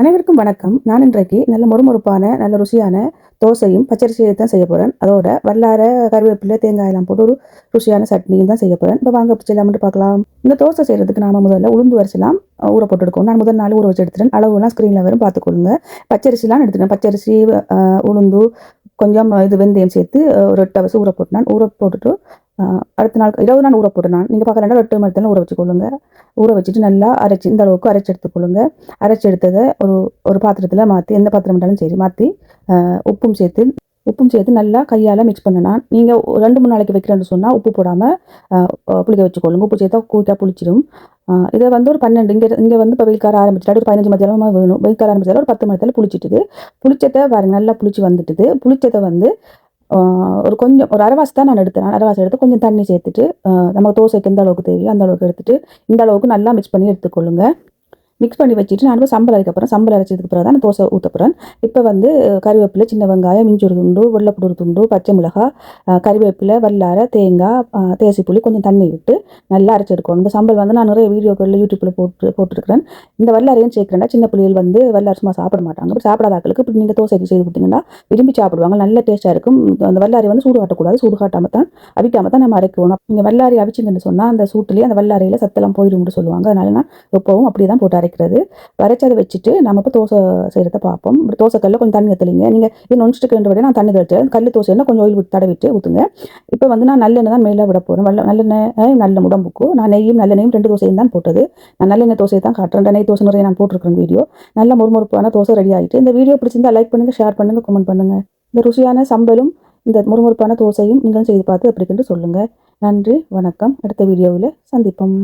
அனைவருக்கும் வணக்கம். நான் இன்றைக்கு நல்ல மொறுமொறுப்பான நல்ல ருசியான தோசையும் பச்சரிசியை தான் செய்ய போகிறேன். அதோட வல்லார கருவேப்பிலை தேங்காய் எல்லாம் போட்டு ஒரு ருசியான சட்னியும் தான் செய்ய போகிறேன். இப்போ வாங்க செய்யலாம்னு பார்க்கலாம். இந்த தோசை செய்கிறதுக்கு நாம முதல்ல உளுந்து வரிசைலாம் ஊற போட்டு எடுக்கணும். நான் முதல் நாள் ஊற வச்சு எடுத்துட்டேன். அளவுலாம் ஸ்க்ரீனில் வரும் பார்த்துக்கொள்ளுங்க. பச்சரிசிலாம் எடுத்துட்டேன். பச்சரிசி உளுந்து கொஞ்சம் இது வெந்தயம் சேர்த்து ஒரு 8 ஹவர்ஸ் ஊற போட்டு ஊற போட்டுட்டு அடுத்த நாள் இரவு நான் ஊற போட்டேன். நீங்கள் பார்க்குறேன் 8 மணி நேரம் ஊற வச்சுக்கொள்ளுங்க. ஊற வச்சுட்டு நல்லா அரைச்சி இந்த அளவுக்கு அரைச்சி எடுத்துக்கொள்ளுங்க. அரைச்சி எடுத்ததை ஒரு பாத்திரத்தில் மாற்றி எந்த பாத்திரம் இருந்தாலும் சரி மாற்றி உப்பும் சேர்த்து நல்லா கையால் மிக்ஸ் பண்ணலாம். நீங்கள் 2-3 நாளைக்கு வைக்கிறேன்னு சொன்னால் உப்பு போடாமல் புளிக்க வச்சுக்கொள்ளுங்க. உப்பு சேர்த்தா கூட்டாக புளிச்சிடும். இதை ஒரு 12 இங்கே இப்போ வெயில் கார ஆரம்பிச்சிட்டு ஒரு 15 மணி நேரமாக வேணும். வெயில் கார ஆரம்பிச்சாலும் ஒரு 10 மணி நேரத்தில் புளிச்சிட்டுது. புளிச்சத்தை பாருங்க நல்லா புளிச்சு வந்துட்டுது. புளிச்சத்தை ஒரு அரைவாசி தான் நான் எடுத்தேன். அரைவாசி எடுத்து கொஞ்சம் தண்ணி சேர்த்துட்டு நமக்கு தோசைக்கு எந்த அளவுக்கு தேவையோ அந்த அளவுக்கு எடுத்துட்டு இந்த அளவுக்கு நல்லா மிக்ஸ் பண்ணி எடுத்துக்கொள்ளுங்க. மிக்ஸ் பண்ணி வச்சுட்டு நான் சம்பல் அரைக்கப்புறம் சம்பல் அரைச்சதுக்கு பிறகு தான் தோசை ஊற்றப்புறேன். இப்போ கருவேப்பிலை சின்ன வெங்காயம் இஞ்சி ஒரு துண்டு வெள்ளைப்பூடு ஒரு துண்டு பச்சை மிளகாய் கருவேப்பிலை வல்லார தேங்காய் தேசிப்புளி கொஞ்சம் தண்ணி விட்டு நல்லா அரைச்சி எடுக்கணும். இந்த சம்பல் நான் நிறைய வீடியோக்களில் யூடியூப்பில் போட்டுருக்கிறேன். இந்த வல்லாரையும் சேர்க்கிறேன்னா சின்ன பிள்ளைகள் வல்லார சும்மா சாப்பிட மாட்டாங்க. அப்படி சாப்பிடாத ஆட்களுக்கு இப்படி நீங்கள் தோசைக்கு செய்து கொடுத்தீங்கன்னா விரும்பி சாப்பிடுவாங்க. நல்ல டேஸ்ட்டாக இருக்கும். அந்த வல்லாரி சூடு காட்டக்கூடாது. சூடு காட்டாமல் தான் அவிக்காமல் தான் நம்ம அரைக்கணும். நீங்கள் வல்லாரி அவிச்சிங்கன்னு சொன்னால் அந்த சூட்டிலேயே அந்த வல்லாரையில் சத்தெல்லாம் போயிடும்னு சொல்லுவாங்க. அதனால நான் எப்பவும் அப்படியே தான் போட்டு அரைக்கிறது. வரைச்சதை வச்சுட்டு நம்ம இப்போ தோசை செய்கிறத பார்ப்போம். தோசை கல்லில் கொஞ்சம் தண்ணி ஊற்றலிங்க. நீங்கள் இது நொன்ஸ்டிக்கு ரெண்டு நான் தண்ணி தெளிச்சேன். கல் தோசைன்னா கொஞ்சம் ஆயில் விட்டு தடவிட்டு ஊற்றுங்க. இப்போ நான் நல்லெண்ணெய் தான் மேலே விட போகிறேன். நல்லெண்ணெய் நல்ல உடம்புக்கு நான் நெய்யும் நல்லெண்ணையும் 2 தோசையும் தான் போட்டது. நான் நல்லெண்ணெய் தோசையை தான் காட்டுறேன். நெய் தோசை நிறைய நான் போட்டிருக்கிறேன் வீடியோ. நல்ல மொறுமொறுப்பான தோசை ரெடி ஆகிட்டு. இந்த வீடியோ பிடிச்சிருந்தா லைக் பண்ணுங்கள், ஷேர் பண்ணுங்கள், கமெண்ட் பண்ணுங்கள். இந்த ருசியான சம்பலும் இந்த மொறுமொறுப்பான தோசையும் நீங்களும் செய்து பார்த்து எப்படி சொல்லுங்கள். நன்றி, வணக்கம். அடுத்த வீடியோவில் சந்திப்போம்.